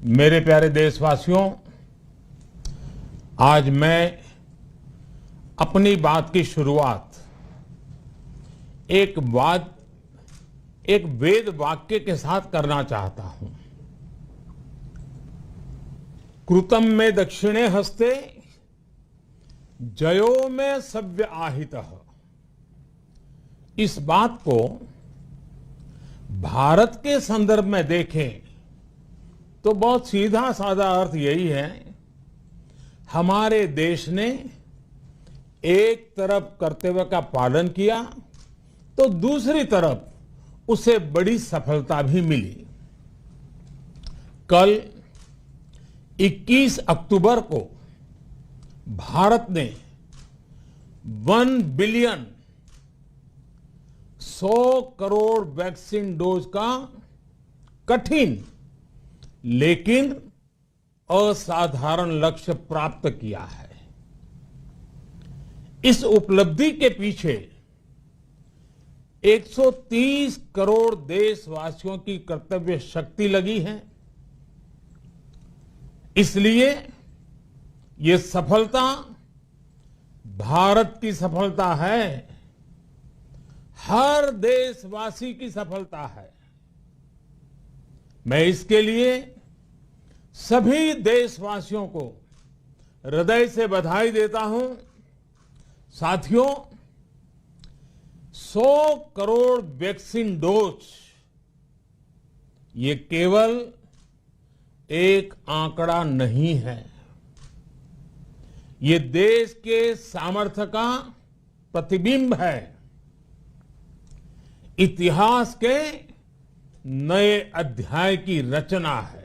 मेरे प्यारे देशवासियों, आज मैं अपनी बात की शुरुआत एक वेद वाक्य के साथ करना चाहता हूं। कृतं में दक्षिणे हस्ते जयो में सव्य आहितः। इस बात को भारत के संदर्भ में देखें तो बहुत सीधा साधा अर्थ यही है, हमारे देश ने एक तरफ कर्तव्य का पालन किया तो दूसरी तरफ उसे बड़ी सफलता भी मिली। कल 21 अक्टूबर को भारत ने 1 बिलियन 100 करोड़ वैक्सीन डोज का कठिन लेकिन असाधारण लक्ष्य प्राप्त किया है। इस उपलब्धि के पीछे 130 करोड़ देशवासियों की कर्तव्य शक्ति लगी है। इसलिए ये सफलता भारत की सफलता है, हर देशवासी की सफलता है। मैं इसके लिए सभी देशवासियों को हृदय से बधाई देता हूं। साथियों, 100 करोड़ वैक्सीन डोज ये केवल एक आंकड़ा नहीं है, ये देश के सामर्थ्य का प्रतिबिंब है, इतिहास के नए अध्याय की रचना है।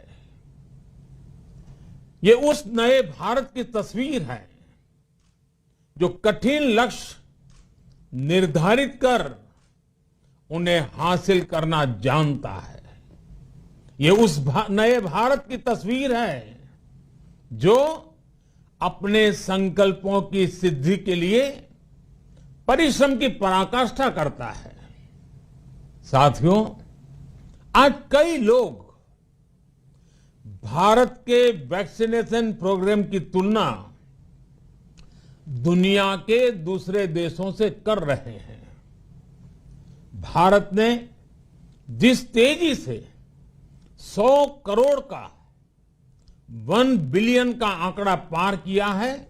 ये उस नए भारत की तस्वीर है जो कठिन लक्ष्य निर्धारित कर उन्हें हासिल करना जानता है। ये उस नए भारत की तस्वीर है जो अपने संकल्पों की सिद्धि के लिए परिश्रम की पराकाष्ठा करता है। साथियों, आज कई लोग भारत के वैक्सीनेशन प्रोग्राम की तुलना दुनिया के दूसरे देशों से कर रहे हैं। भारत ने जिस तेजी से 100 करोड़ का 1 बिलियन का आंकड़ा पार किया है,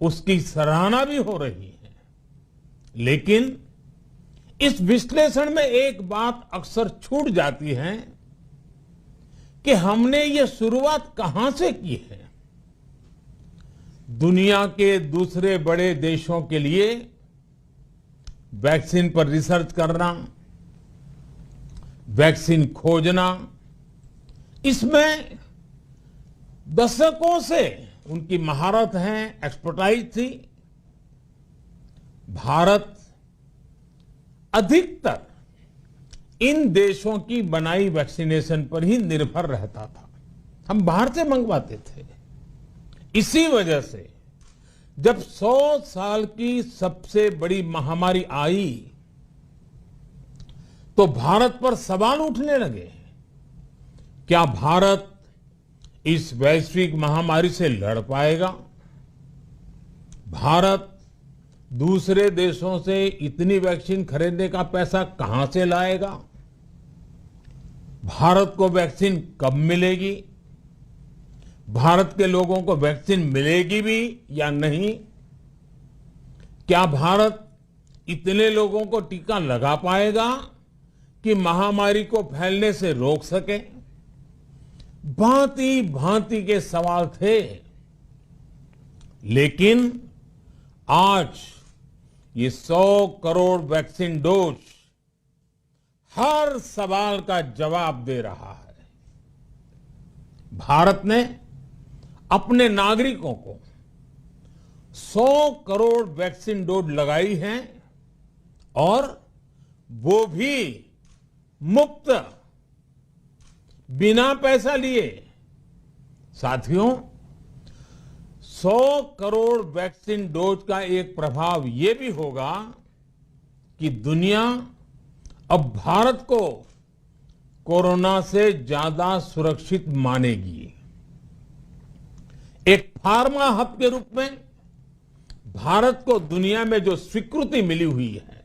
उसकी सराहना भी हो रही है। लेकिन इस विश्लेषण में एक बात अक्सर छूट जाती है कि हमने ये शुरुआत कहां से की है। दुनिया के दूसरे बड़े देशों के लिए वैक्सीन पर रिसर्च करना, वैक्सीन खोजना, इसमें दशकों से उनकी महारत है, एक्सपर्टाइज थी। भारत अधिकतर इन देशों की बनाई वैक्सीनेशन पर ही निर्भर रहता था। हम बाहर से मंगवाते थे। इसी वजह से जब 100 साल की सबसे बड़ी महामारी आई तो भारत पर सवाल उठने लगे, क्या भारत इस वैश्विक महामारी से लड़ पाएगा? भारत दूसरे देशों से इतनी वैक्सीन खरीदने का पैसा कहां से लाएगा? भारत को वैक्सीन कब मिलेगी? भारत के लोगों को वैक्सीन मिलेगी भी या नहीं? क्या भारत इतने लोगों को टीका लगा पाएगा कि महामारी को फैलने से रोक सके? भांति भांति के सवाल थे। लेकिन आज ये 100 करोड़ वैक्सीन डोज हर सवाल का जवाब दे रहा है। भारत ने अपने नागरिकों को 100 करोड़ वैक्सीन डोज लगाई हैं और वो भी मुफ्त, बिना पैसा लिए। साथियों, 100 करोड़ वैक्सीन डोज का एक प्रभाव ये भी होगा कि दुनिया अब भारत को कोरोना से ज्यादा सुरक्षित मानेगी। एक फार्मा हब के रूप में भारत को दुनिया में जो स्वीकृति मिली हुई है,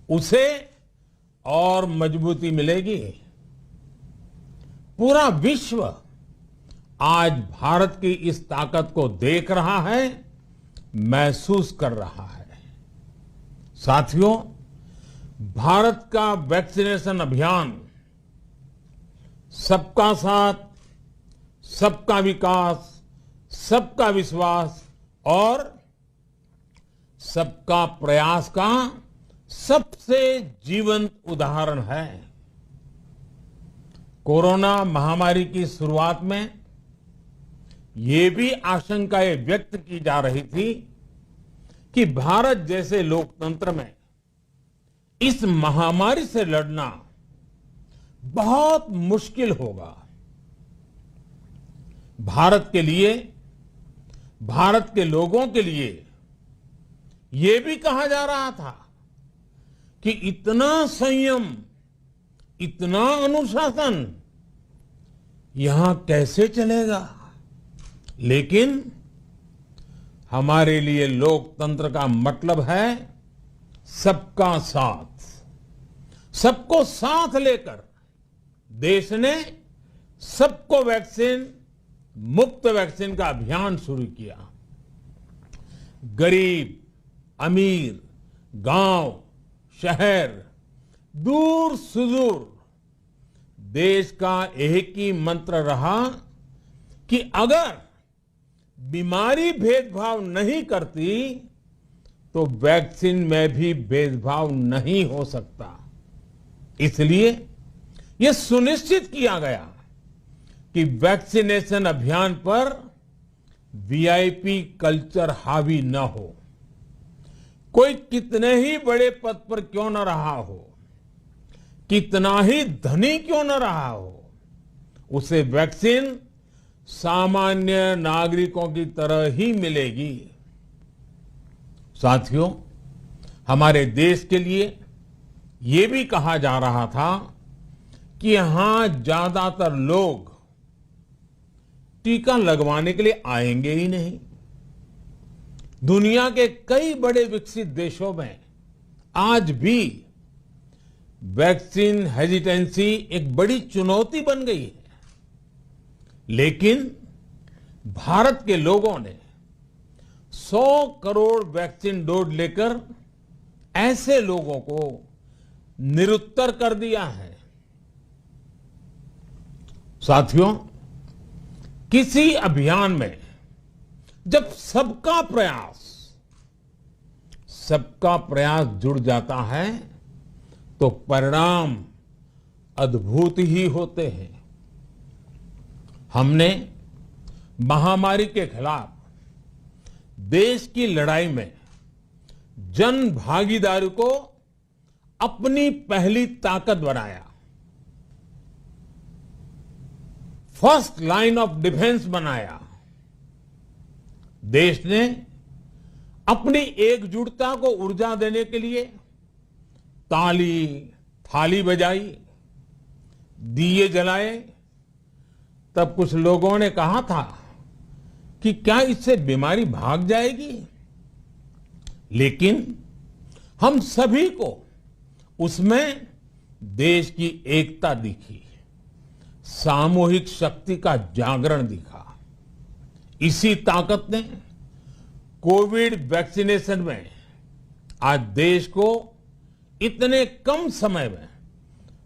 उसे और मजबूती मिलेगी। पूरा विश्व आज भारत की इस ताकत को देख रहा है, महसूस कर रहा है। साथियों, भारत का वैक्सीनेशन अभियान सबका साथ, सबका विकास, सबका विश्वास और सबका प्रयास का सबसे जीवंत उदाहरण है। कोरोना महामारी की शुरुआत में ये भी आशंकाएं व्यक्त की जा रही थी कि भारत जैसे लोकतंत्र में इस महामारी से लड़ना बहुत मुश्किल होगा। भारत के लिए, भारत के लोगों के लिए ये भी कहा जा रहा था कि इतना संयम, इतना अनुशासन यहां कैसे चलेगा। लेकिन हमारे लिए लोकतंत्र का मतलब है सबका साथ। सबको साथ लेकर देश ने सबको वैक्सीन, मुफ्त वैक्सीन का अभियान शुरू किया। गरीब, अमीर, गांव, शहर, दूर सुदूर, देश का एक ही मंत्र रहा कि अगर बीमारी भेदभाव नहीं करती तो वैक्सीन में भी भेदभाव नहीं हो सकता। इसलिए यह सुनिश्चित किया गया कि वैक्सीनेशन अभियान पर वीआईपी कल्चर हावी न हो। कोई कितने ही बड़े पद पर क्यों न रहा हो, कितना ही धनी क्यों न रहा हो, उसे वैक्सीन सामान्य नागरिकों की तरह ही मिलेगी। साथियों, हमारे देश के लिए ये भी कहा जा रहा था कि यहां ज्यादातर लोग टीका लगवाने के लिए आएंगे ही नहीं। दुनिया के कई बड़े विकसित देशों में आज भी वैक्सीन हेजिटेंसी एक बड़ी चुनौती बन गई है। लेकिन भारत के लोगों ने 100 करोड़ वैक्सीन डोज लेकर ऐसे लोगों को निरुत्तर कर दिया है। साथियों, किसी अभियान में जब सबका प्रयास जुड़ जाता है तो परिणाम अद्भुत ही होते हैं। हमने महामारी के खिलाफ देश की लड़ाई में जन भागीदारी को अपनी पहली ताकत बनाया, फर्स्ट लाइन ऑफ डिफेंस बनाया। देश ने अपनी एकजुटता को ऊर्जा देने के लिए ताली, थाली बजाई, दिए जलाए। तब कुछ लोगों ने कहा था कि क्या इससे बीमारी भाग जाएगी? लेकिन हम सभी को उसमें देश की एकता दिखी, सामूहिक शक्ति का जागरण दिखा। इसी ताकत ने कोविड वैक्सीनेशन में आज देश को इतने कम समय में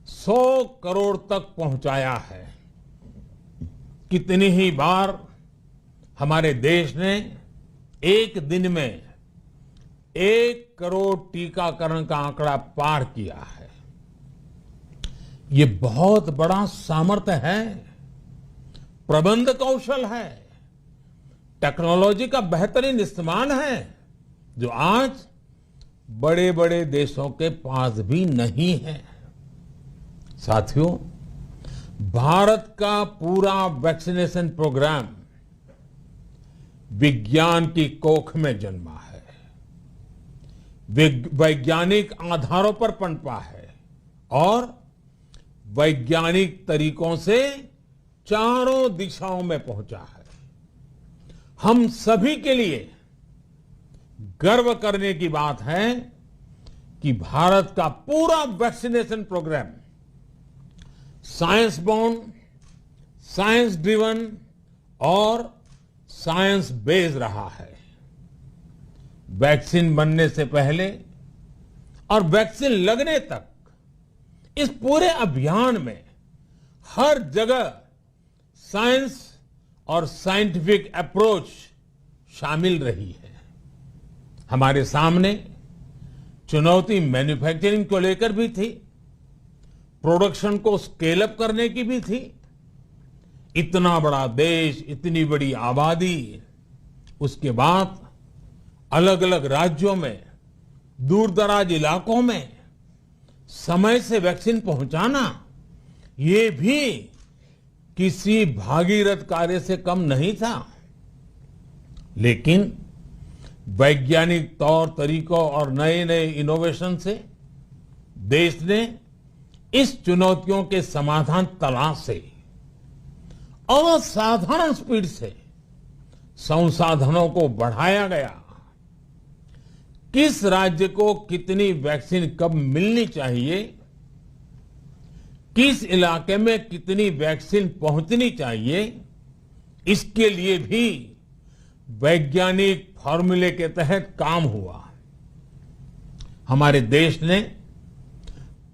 100 करोड़ तक पहुंचाया है। कितनी ही बार हमारे देश ने एक दिन में 1 करोड़ टीकाकरण का आंकड़ा पार किया है। ये बहुत बड़ा सामर्थ्य है, प्रबंध कौशल है, टेक्नोलॉजी का बेहतरीन इस्तेमाल है, जो आज बड़े बड़े देशों के पास भी नहीं है। साथियों, भारत का पूरा वैक्सीनेशन प्रोग्राम विज्ञान की कोख में जन्मा है, वैज्ञानिक आधारों पर पनपा है और वैज्ञानिक तरीकों से चारों दिशाओं में पहुंचा है। हम सभी के लिए गर्व करने की बात है कि भारत का पूरा vaccination programme science born, science driven और साइंस बेस्ड रहा है। वैक्सीन बनने से पहले और वैक्सीन लगने तक इस पूरे अभियान में हर जगह साइंस और साइंटिफिक अप्रोच शामिल रही है। हमारे सामने चुनौती मैन्युफैक्चरिंग को लेकर भी थी, प्रोडक्शन को स्केल अप करने की भी थी। इतना बड़ा देश, इतनी बड़ी आबादी, उसके बाद अलग अलग राज्यों में, दूर दराज इलाकों में समय से वैक्सीन पहुंचाना, ये भी किसी भागीरथ कार्य से कम नहीं था। लेकिन वैज्ञानिक तौर तरीकों और नए नए इनोवेशन से देश ने इस चुनौतियों के समाधान तलाशे और असाधारण स्पीड से संसाधनों को बढ़ाया गया। किस राज्य को कितनी वैक्सीन कब मिलनी चाहिए, किस इलाके में कितनी वैक्सीन पहुंचनी चाहिए, इसके लिए भी वैज्ञानिक फॉर्मूले के तहत काम हुआ। हमारे देश ने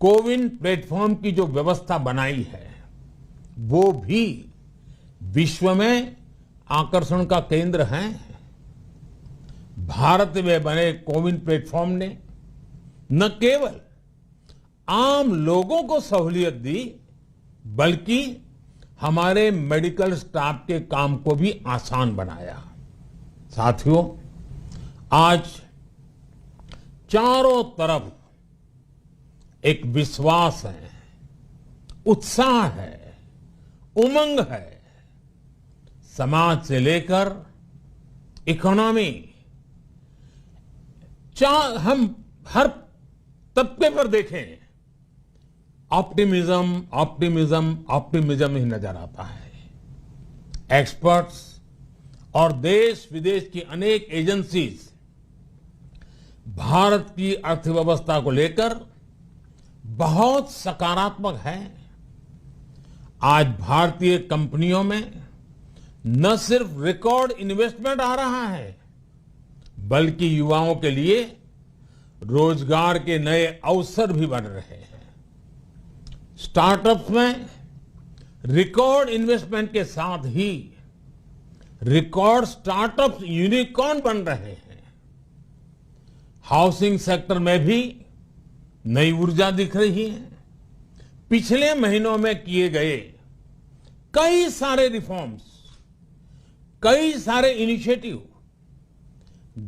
कोविन प्लेटफॉर्म की जो व्यवस्था बनाई है, वो भी विश्व में आकर्षण का केंद्र है। भारत में बने कोविन प्लेटफॉर्म ने न केवल आम लोगों को सहूलियत दी, बल्कि हमारे मेडिकल स्टाफ के काम को भी आसान बनाया। साथियों, आज चारों तरफ एक विश्वास है, उत्साह है, उमंग है। समाज से लेकर इकोनॉमी, हम हर तबके पर देखें, ऑप्टिमिज्म, ऑप्टिमिज्म, ऑप्टिमिज्म ही नजर आता है। एक्सपर्ट्स और देश विदेश की अनेक एजेंसीज भारत की अर्थव्यवस्था को लेकर बहुत सकारात्मक है। आज भारतीय कंपनियों में न सिर्फ रिकॉर्ड इन्वेस्टमेंट आ रहा है, बल्कि युवाओं के लिए रोजगार के नए अवसर भी बन रहे हैं। स्टार्टअप्स में रिकॉर्ड इन्वेस्टमेंट के साथ ही रिकॉर्ड स्टार्टअप्स यूनिकॉर्न बन रहे हैं। हाउसिंग सेक्टर में भी नई ऊर्जा दिख रही है। पिछले महीनों में किए गए कई सारे रिफॉर्म्स, कई सारे इनिशिएटिव,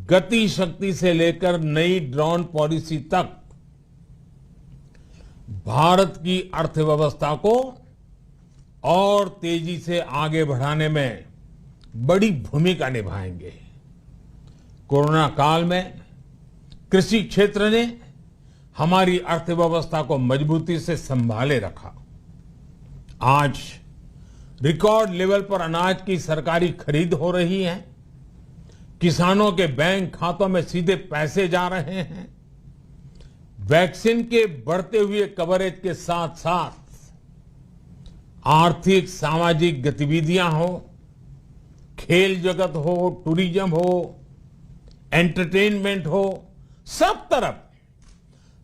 गति शक्ति से लेकर नई ड्रोन पॉलिसी तक भारत की अर्थव्यवस्था को और तेजी से आगे बढ़ाने में बड़ी भूमिका निभाएंगे। कोरोना काल में कृषि क्षेत्र ने हमारी अर्थव्यवस्था को मजबूती से संभाले रखा। आज रिकॉर्ड लेवल पर अनाज की सरकारी खरीद हो रही है। किसानों के बैंक खातों में सीधे पैसे जा रहे हैं। वैक्सीन के बढ़ते हुए कवरेज के साथ साथ आर्थिक सामाजिक गतिविधियां हो, खेल जगत हो, टूरिज्म हो, एंटरटेनमेंट हो, सब तरफ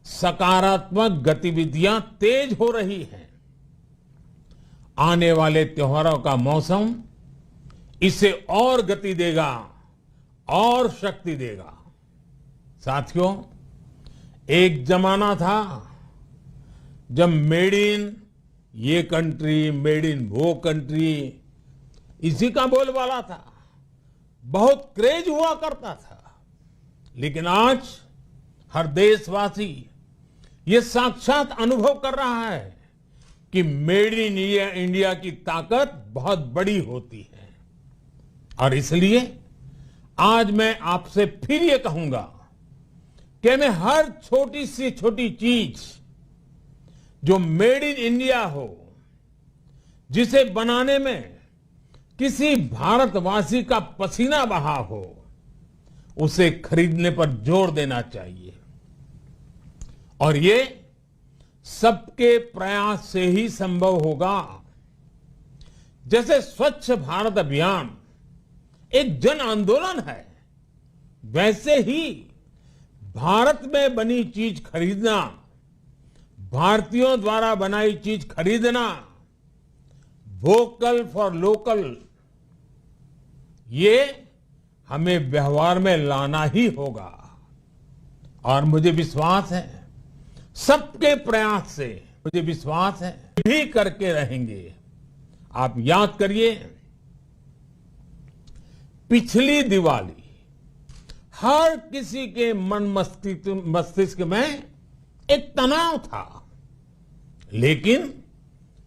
सकारात्मक गतिविधियां तेज हो रही हैं। आने वाले त्योहारों का मौसम इसे और गति देगा और शक्ति देगा। साथियों, एक जमाना था जब मेड इन ये कंट्री, मेड इन वो कंट्री, इसी का बोलबाला था, बहुत क्रेज हुआ करता था। लेकिन आज हर देशवासी ये साक्षात अनुभव कर रहा है कि मेड इन इंडिया की ताकत बहुत बड़ी होती है। और इसलिए आज मैं आपसे फिर ये कहूंगा कि हमें हर छोटी से छोटी चीज जो मेड इन इंडिया हो, जिसे बनाने में किसी भारतवासी का पसीना बहा हो, उसे खरीदने पर जोर देना चाहिए। और ये सबके प्रयास से ही संभव होगा। जैसे स्वच्छ भारत अभियान एक जन आंदोलन है, वैसे ही भारत में बनी चीज खरीदना, भारतीयों द्वारा बनाई चीज खरीदना, वोकल फॉर लोकल, ये हमें व्यवहार में लाना ही होगा। और मुझे विश्वास है, सबके प्रयास से मुझे विश्वास है भी करके रहेंगे। आप याद करिए, पिछली दिवाली हर किसी के मन मस्तिष्क में एक तनाव था, लेकिन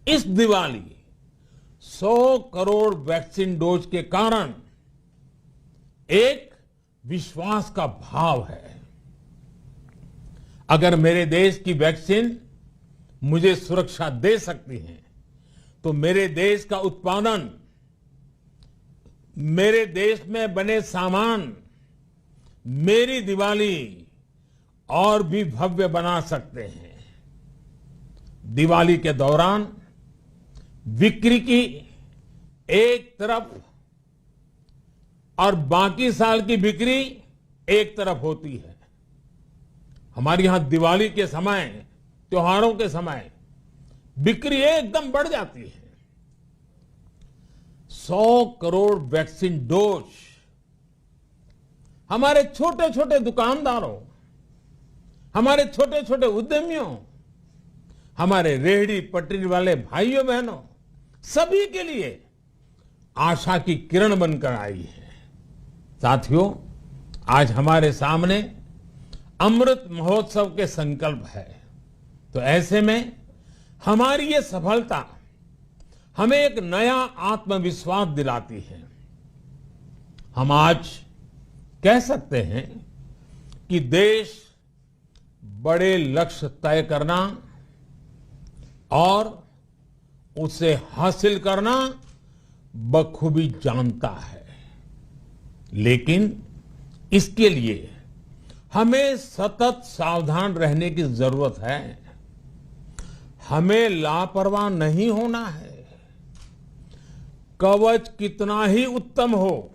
इस दिवाली 100 करोड़ वैक्सीन डोज के कारण एक विश्वास का भाव है। अगर मेरे देश की वैक्सीन मुझे सुरक्षा दे सकती है, तो मेरे देश का उत्पादन, मेरे देश में बने सामान मेरी दिवाली और भी भव्य बना सकते हैं। दिवाली के दौरान बिक्री की एक तरफ और बाकी साल की बिक्री एक तरफ होती है। हमारे यहां दिवाली के समय, त्योहारों के समय बिक्री एकदम बढ़ जाती है। 100 करोड़ वैक्सीन डोज हमारे छोटे छोटे दुकानदारों, हमारे छोटे छोटे उद्यमियों, हमारे रेहड़ी पटरी वाले भाइयों बहनों, सभी के लिए आशा की किरण बनकर आई है। साथियों, आज हमारे सामने अमृत महोत्सव के संकल्प है, तो ऐसे में हमारी ये सफलता हमें एक नया आत्मविश्वास दिलाती है। हम आज कह सकते हैं कि देश बड़े लक्ष्य तय करना और उसे हासिल करना बखूबी जानता है, लेकिन इसके लिए हमें सतत सावधान रहने की जरूरत है। हमें लापरवाह नहीं होना है। कवच कितना ही उत्तम हो,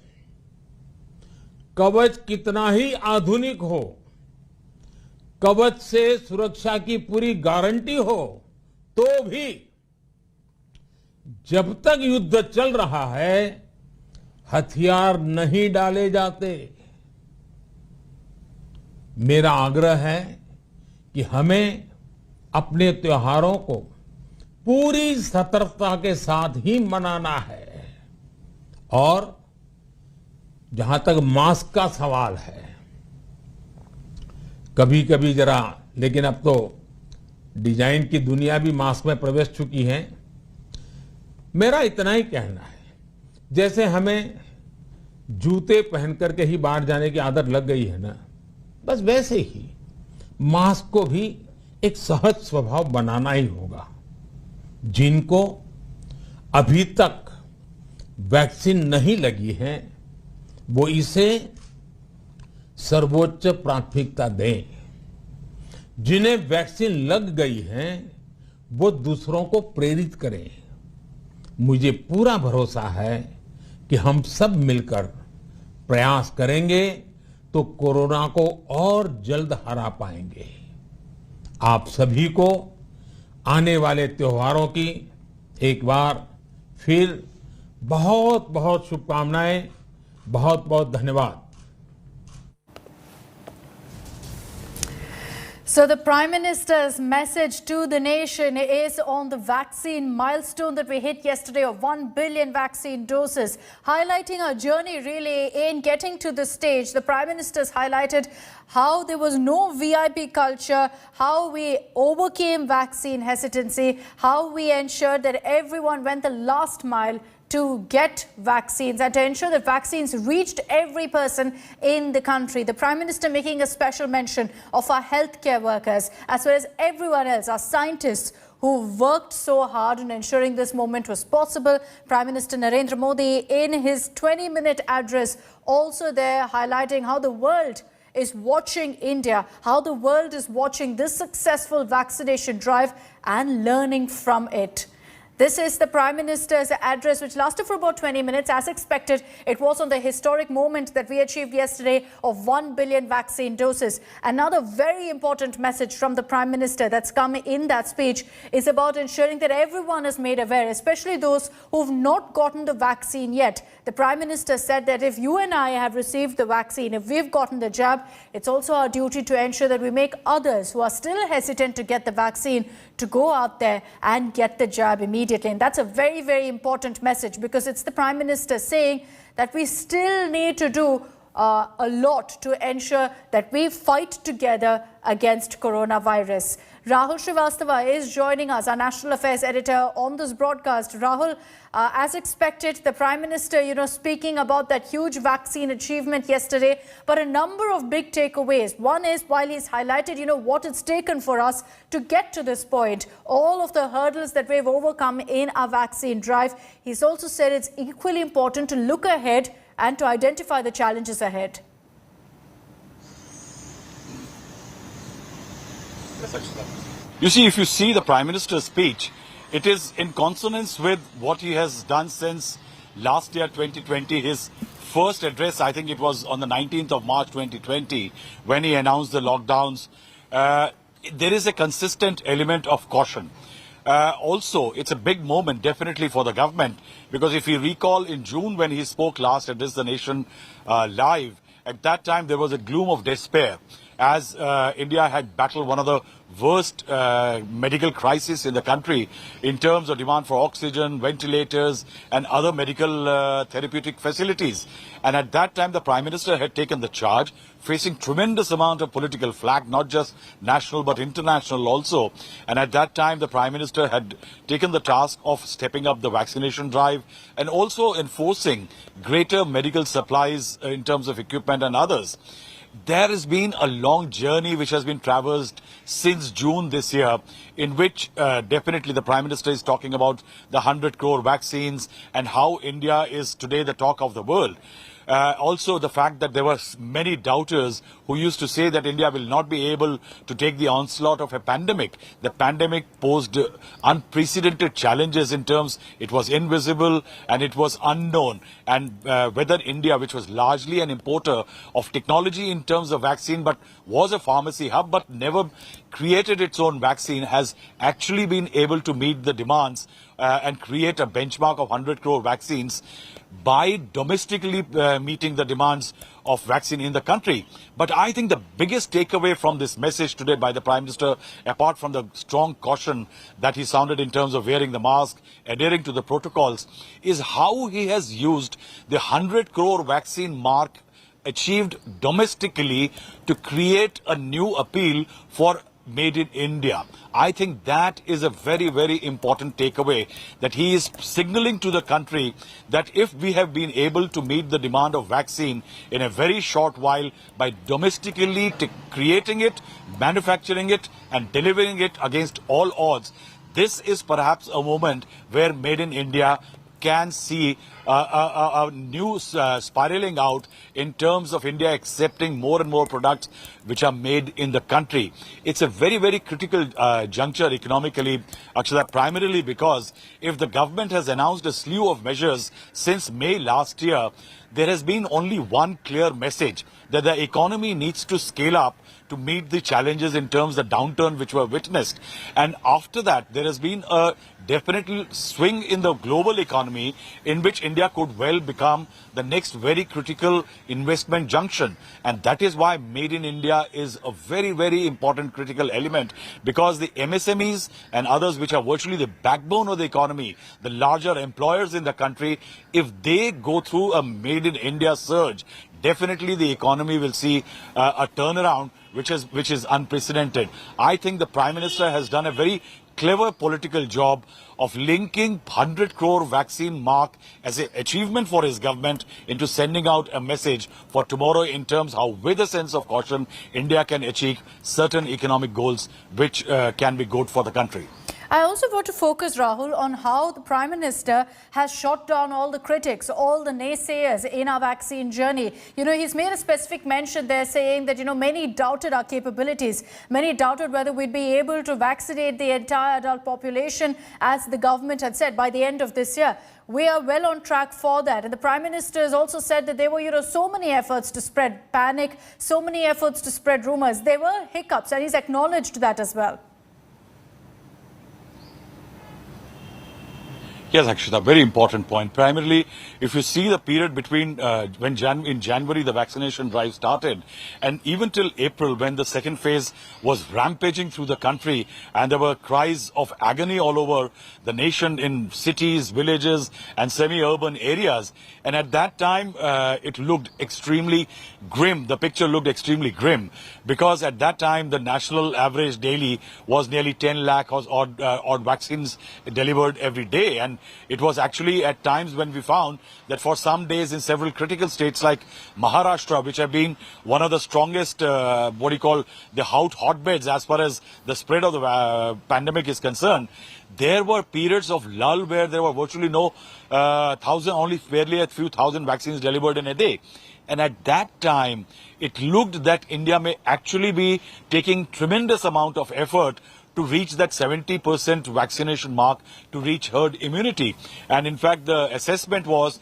कवच कितना ही आधुनिक हो, कवच से सुरक्षा की पूरी गारंटी हो, तो भी जब तक युद्ध चल रहा है, हथियार नहीं डाले जाते। मेरा आग्रह है कि हमें अपने त्योहारों को पूरी सतर्कता के साथ ही मनाना है। और जहां तक मास्क का सवाल है, कभी कभी जरा, लेकिन अब तो डिजाइन की दुनिया भी मास्क में प्रवेश चुकी है। मेरा इतना ही कहना है, जैसे हमें जूते पहन करके ही बाहर जाने की आदत लग गई है ना, बस वैसे ही मास्क को भी एक सहज स्वभाव बनाना ही होगा। जिनको अभी तक वैक्सीन नहीं लगी है, वो इसे सर्वोच्च प्राथमिकता दें। जिन्हें वैक्सीन लग गई है, वो दूसरों को प्रेरित करें। मुझे पूरा भरोसा है कि हम सब मिलकर प्रयास करेंगे तो कोरोना को और जल्द हरा पाएंगे। आप सभी को आने वाले त्योहारों की एक बार फिर बहुत बहुत शुभकामनाएं, बहुत बहुत धन्यवाद। So the Prime Minister's message to the nation is on the vaccine milestone that we hit yesterday of 1 billion vaccine doses, highlighting our journey really in getting to this stage. The Prime Minister's highlighted how there was no VIP culture, how we overcame vaccine hesitancy, how we ensured that everyone went the last mile to get vaccines and to ensure that vaccines reached every person in the country. The Prime Minister making a special mention of our healthcare workers as well as everyone else, our scientists who worked so hard in ensuring this moment was possible. Prime Minister Narendra Modi, in his 20-minute address, also there highlighting how the world is watching India, how the world is watching this successful vaccination drive and learning from it. This is the Prime Minister's address, which lasted for about 20 minutes. As expected, it was on the historic moment that we achieved yesterday of 1 billion vaccine doses. Another very important message from the Prime Minister that's come in that speech is about ensuring that everyone is made aware, especially those who've not gotten the vaccine yet. The Prime Minister said that if you and I have received the vaccine, if we've gotten the jab, it's also our duty to ensure that we make others who are still hesitant to get the vaccine to go out there and get the jab immediately. And that's a very, very important message, because it's the Prime Minister saying that we still need to do a lot to ensure that we fight together against coronavirus. Rahul Srivastava is joining us, our National Affairs editor, on this broadcast. Rahul, as expected, the Prime Minister, speaking about that huge vaccine achievement yesterday, but a number of big takeaways. One is, while he's highlighted, what it's taken for us to get to this point, all of the hurdles that we've overcome in our vaccine drive, he's also said it's equally important to look ahead and to identify the challenges ahead. You see, if you see the Prime Minister's speech, it is in consonance with what he has done since last year, 2020, his first address. I think it was on the 19th of March 2020 when he announced the lockdowns. There is a consistent element of caution. Also, it's a big moment definitely for the government, because if you recall in June when he spoke last, addressed the nation live, at that time there was a gloom of despair as India had battled one of the worst medical crises in the country in terms of demand for oxygen, ventilators and other medical therapeutic facilities. And at that time the Prime Minister had taken the charge, facing tremendous amount of political flack, not just national but international also. And at that time the Prime Minister had taken the task of stepping up the vaccination drive and also enforcing greater medical supplies in terms of equipment and others. There has been a long journey which has been traversed since June this year, in which definitely the Prime Minister is talking about the 100 crore vaccines and how India is today the talk of the world. Also the fact that there were many doubters who used to say that India will not be able to take the onslaught of a pandemic. The pandemic posed unprecedented challenges in terms it was invisible and it was unknown. And whether India, which was largely an importer of technology in terms of vaccine, but was a pharmacy hub, but never created its own vaccine, has actually been able to meet the demands and create a benchmark of 100 crore vaccines by domestically meeting the demands of vaccine in the country. But I think the biggest takeaway from this message today by the Prime Minister, apart from the strong caution that he sounded in terms of wearing the mask, adhering to the protocols, is how he has used the 100 crore vaccine mark achieved domestically to create a new appeal for Made in India. I think that is a very, very important takeaway, that he is signaling to the country that if we have been able to meet the demand of vaccine in a very short while by domestically creating it, manufacturing it and delivering it against all odds, this is perhaps a moment where Made in India can see a new spiraling out in terms of India accepting more and more products which are made in the country. It's a very, very critical juncture economically, Akshata, primarily because if the government has announced a slew of measures since May last year, there has been only one clear message, that the economy needs to scale up to meet the challenges in terms of the downturn which were witnessed. And after that, there has been a definite swing in the global economy in which India could well become the next very critical investment junction. And that is why Made in India is a very, very important critical element, because the MSMEs and others which are virtually the backbone of the economy, the larger employers in the country, if they go through a Made in India surge, definitely the economy will see a turnaround which is unprecedented. I think the Prime Minister has done a very clever political job of linking 100 crore vaccine mark as an achievement for his government into sending out a message for tomorrow in terms how, with a sense of caution, India can achieve certain economic goals which can be good for the country. I also want to focus, Rahul, on how the Prime Minister has shot down all the critics, all the naysayers in our vaccine journey. You know, he's made a specific mention there saying that, you know, many doubted our capabilities. Many doubted whether we'd be able to vaccinate the entire adult population, as the government had said, by the end of this year. We are well on track for that. And the Prime Minister has also said that there were, you know, so many efforts to spread panic, so many efforts to spread rumors. There were hiccups, and he's acknowledged that as well. Yes, Akshita, very important point. Primarily, if you see the period between in January the vaccination drive started, and even till April when the second phase was rampaging through the country, and there were cries of agony all over the nation in cities, villages and semi-urban areas. And at that time, it looked extremely grim. The picture looked extremely grim because at that time the national average daily was nearly 10 lakh odd vaccines delivered every day. And it was actually at times when we found that for some days in several critical states like Maharashtra, which have been one of the strongest, the hotbeds as far as the spread of the pandemic is concerned, there were periods of lull where there were virtually no only barely a few thousand vaccines delivered in a day. And at that time, it looked that India may actually be taking tremendous amount of effort to reach that 70% vaccination mark, to reach herd immunity. And in fact, the assessment was,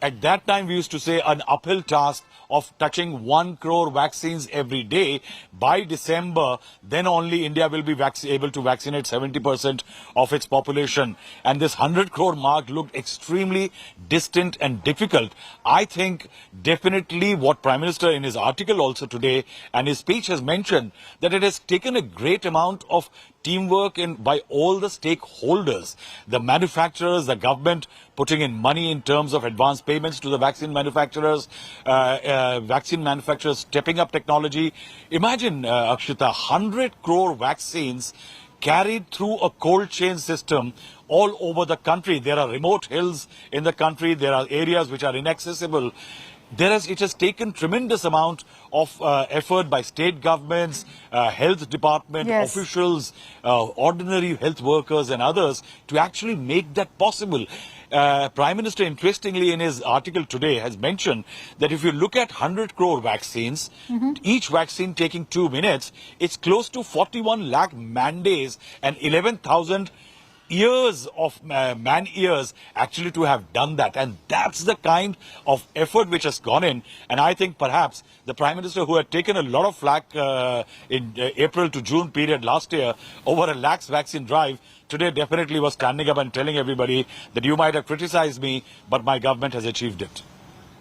at that time we used to say, an uphill task of touching 1 crore vaccines every day. By December, then only India will be able to vaccinate 70% of its population. And this 100 crore mark looked extremely distant and difficult. I think definitely what Prime Minister in his article also today and his speech has mentioned, that it has taken a great amount of teamwork by all the stakeholders, the manufacturers, the government putting in money in terms of advance payments to the vaccine manufacturers, stepping up technology. Imagine, Akshita, 100 crore vaccines carried through a cold chain system all over the country. There are remote hills in the country. There are areas which are inaccessible. It has taken tremendous amount of effort by state governments, health department officials, ordinary health workers and others to actually make that possible. Prime Minister, interestingly, in his article today has mentioned that if you look at 100 crore vaccines, each vaccine taking 2 minutes, it's close to 41 lakh man-days and 11,000 years of man-years actually to have done that. And that's the kind of effort which has gone in. And I think perhaps the Prime Minister, who had taken a lot of flack in April to June period last year over a lax vaccine drive, today definitely was standing up and telling everybody that you might have criticized me, but my government has achieved it.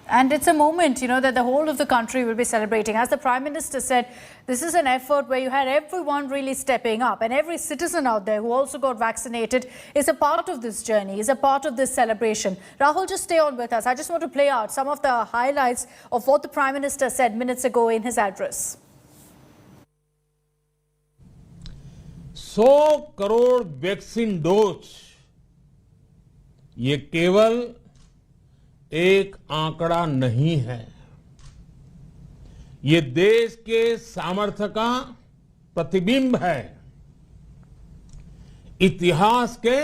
And it's a moment, you know, that the whole of the country will be celebrating. As the Prime Minister said, this is an effort where you had everyone really stepping up, and every citizen out there who also got vaccinated is a part of this journey, is a part of this celebration. Rahul, just stay on with us. I just want to play out some of the highlights of what the Prime Minister said minutes ago in his address. 100 crore vaccine dose, ये केवल एक आंकड़ा नहीं है, ये देश के सामर्थ्य का प्रतिबिंब है, इतिहास के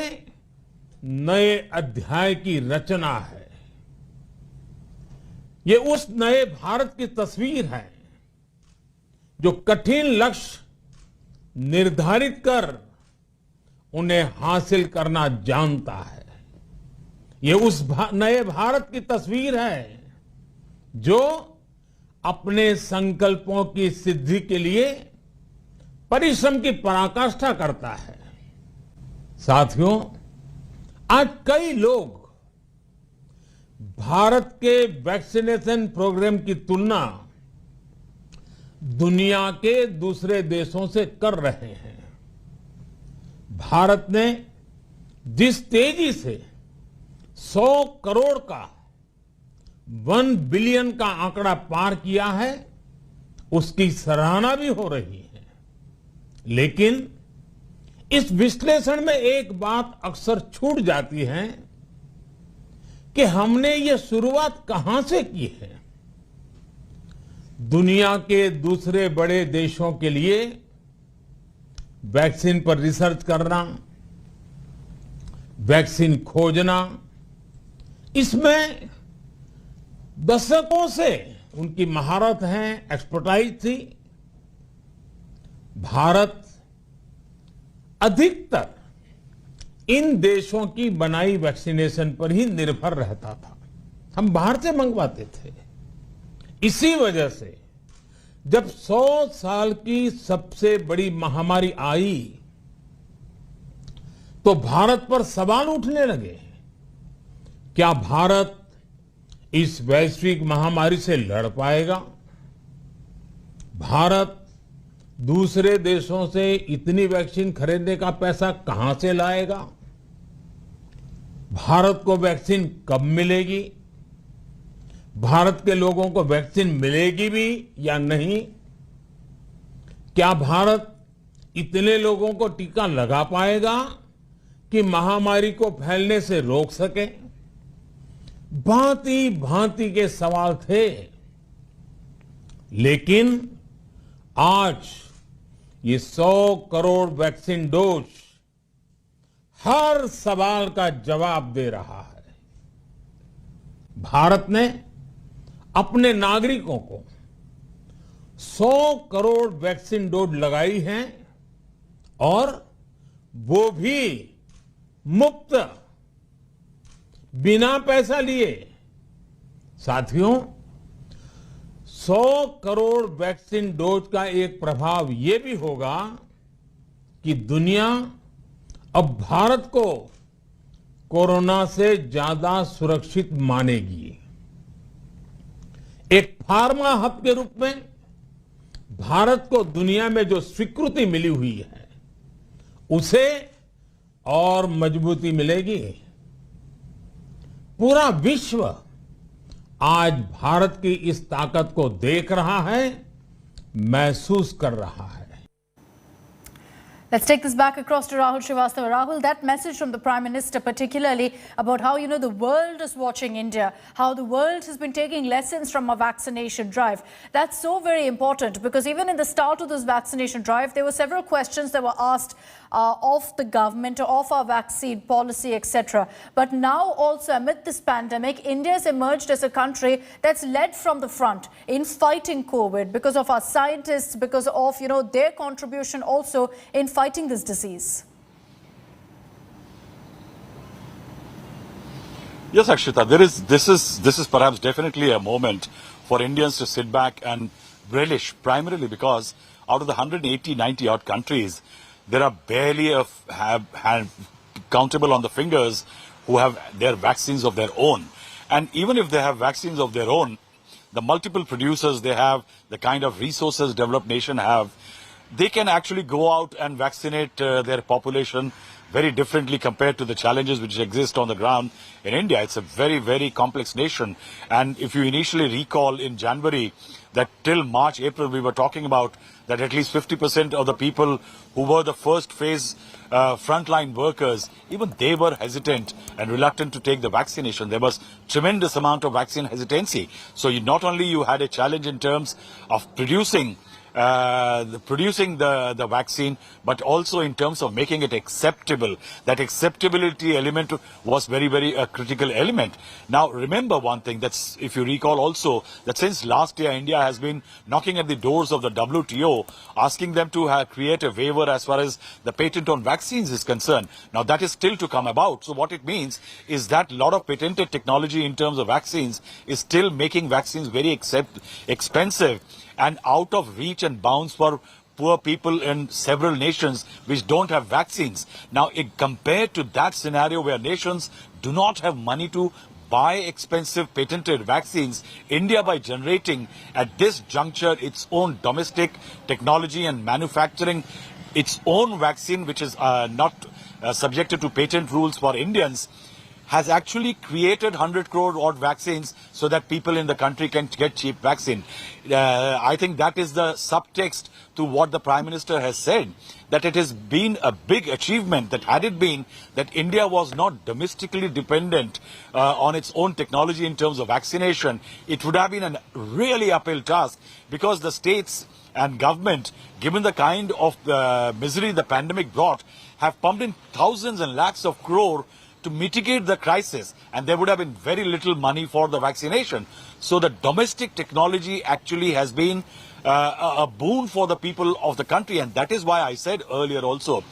नए अध्याय की रचना है। ये उस नए भारत की तस्वीर है जो कठिन लक्ष्य निर्धारित कर उन्हें हासिल करना जानता है। ये उस नए भारत की तस्वीर है जो अपने संकल्पों की सिद्धि के लिए परिश्रम की पराकाष्ठा करता है। साथियों, आज कई लोग भारत के वैक्सीनेशन प्रोग्राम की तुलना दुनिया के दूसरे देशों से कर रहे हैं। भारत ने जिस तेजी से 100 करोड़ का 1 बिलियन का आंकड़ा पार किया है, उसकी सराहना भी हो रही है। लेकिन इस विश्लेषण में एक बात अक्सर छूट जाती है कि हमने ये शुरुआत कहां से की है। दुनिया के दूसरे बड़े देशों के लिए वैक्सीन पर रिसर्च करना, वैक्सीन खोजना, इसमें दशकों से उनकी महारत है, एक्सपर्टाइज थी। भारत अधिकतर इन देशों की बनाई वैक्सीनेशन पर ही निर्भर रहता था। हम बाहर से मंगवाते थे। इसी वजह से जब 100 साल की सबसे बड़ी महामारी आई तो भारत पर सवाल उठने लगे, क्या भारत इस वैश्विक महामारी से लड़ पाएगा? भारत दूसरे देशों से इतनी वैक्सीन खरीदने का पैसा कहां से लाएगा? भारत को वैक्सीन कब मिलेगी? भारत के लोगों को वैक्सीन मिलेगी भी या नहीं? क्या भारत इतने लोगों को टीका लगा पाएगा कि महामारी को फैलने से रोक सके? भांति भांति के सवाल थे, लेकिन आज ये 100 करोड़ वैक्सीन डोज हर सवाल का जवाब दे रहा है। भारत ने अपने नागरिकों को 100 करोड़ वैक्सीन डोज लगाई हैं और वो भी मुफ्त, बिना पैसा लिए। साथियों, 100 करोड़ वैक्सीन डोज का एक प्रभाव ये भी होगा कि दुनिया अब भारत को कोरोना से ज्यादा सुरक्षित मानेगी। एक फार्मा हब के रूप में भारत को दुनिया में जो स्वीकृति मिली हुई है, उसे और मजबूती मिलेगी। पूरा विश्व आज भारत की इस ताकत को देख रहा है, महसूस कर रहा है। Let's take this back across to Rahul Srivastava. Rahul, that message from the Prime Minister, particularly about how, the world is watching India, how the world has been taking lessons from our vaccination drive. That's so very important because even in the start of this vaccination drive, there were several questions that were asked of the government, of our vaccine policy, etc. But now also amid this pandemic, India has emerged as a country that's led from the front in fighting COVID because of our scientists, because of, their contribution also in fighting this disease. Yes, Akshita, this is perhaps definitely a moment for Indians to sit back and relish, primarily because out of the 180, 90 odd countries, there are barely countable on the fingers who have their vaccines of their own. And even if they have vaccines of their own, the multiple producers they have, the kind of resources developed nation have, they can actually go out and vaccinate their population very differently compared to the challenges which exist on the ground in India. It's a very, very complex nation. And if you initially recall in January that till March, April, we were talking about that at least 50% of the people who were the first phase frontline workers, even they were hesitant and reluctant to take the vaccination. There was tremendous amount of vaccine hesitancy. So not only you had a challenge in terms of producing the vaccine, but also in terms of making it acceptable. That acceptability element was very, very critical element. Now, remember one thing, that's if you recall also, that since last year, India has been knocking at the doors of the WTO, asking them to create a waiver as far as the patent on vaccines is concerned. Now, that is still to come about. So, what it means is that a lot of patented technology in terms of vaccines is still making vaccines very expensive and out of reach and bounds for poor people in several nations which don't have vaccines. Now, compared to that scenario where nations do not have money to buy expensive patented vaccines, India, by generating at this juncture its own domestic technology and manufacturing its own vaccine, which is not subjected to patent rules for Indians, has actually created 100 crore odd vaccines so that people in the country can get cheap vaccine. I think that is the subtext to what the Prime Minister has said, that it has been a big achievement, that had it been that India was not domestically dependent on its own technology in terms of vaccination, it would have been a really uphill task, because the states and government, given the kind of misery the pandemic brought, have pumped in thousands and lakhs of crore to to mitigate the crisis, and there would have been very little money for the vaccination. So the domestic technology actually has been a boon for the people of the country, and that is why I said earlier also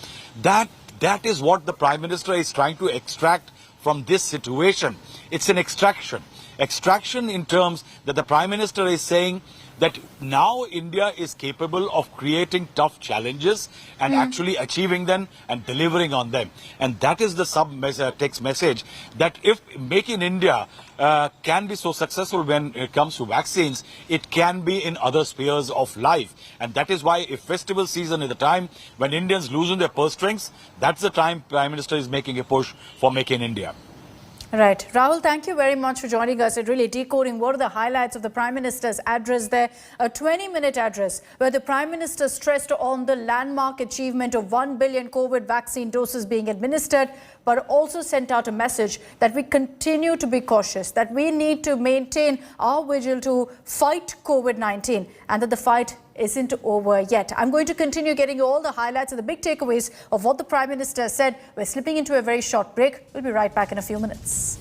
that that is what the Prime Minister is trying to extract from this situation. It's an extraction. Extraction in terms that the Prime Minister is saying that now India is capable of creating tough challenges and actually achieving them and delivering on them. And that is the text message that if Make in India can be so successful when it comes to vaccines, it can be in other spheres of life. And that is why if festival season is the time when Indians loosen their purse strings, that's the time Prime Minister is making a push for Make in India. Right. Rahul, thank you very much for joining us and really decoding what are the highlights of the Prime Minister's address there. A 20-minute address where the Prime Minister stressed on the landmark achievement of 1 billion COVID vaccine doses being administered, but also sent out a message that we continue to be cautious, that we need to maintain our vigil to fight COVID-19 and that the fight isn't over yet. I'm going to continue getting you all the highlights and the big takeaways of what the Prime Minister said. We're slipping into a very short break. We'll be right back in a few minutes.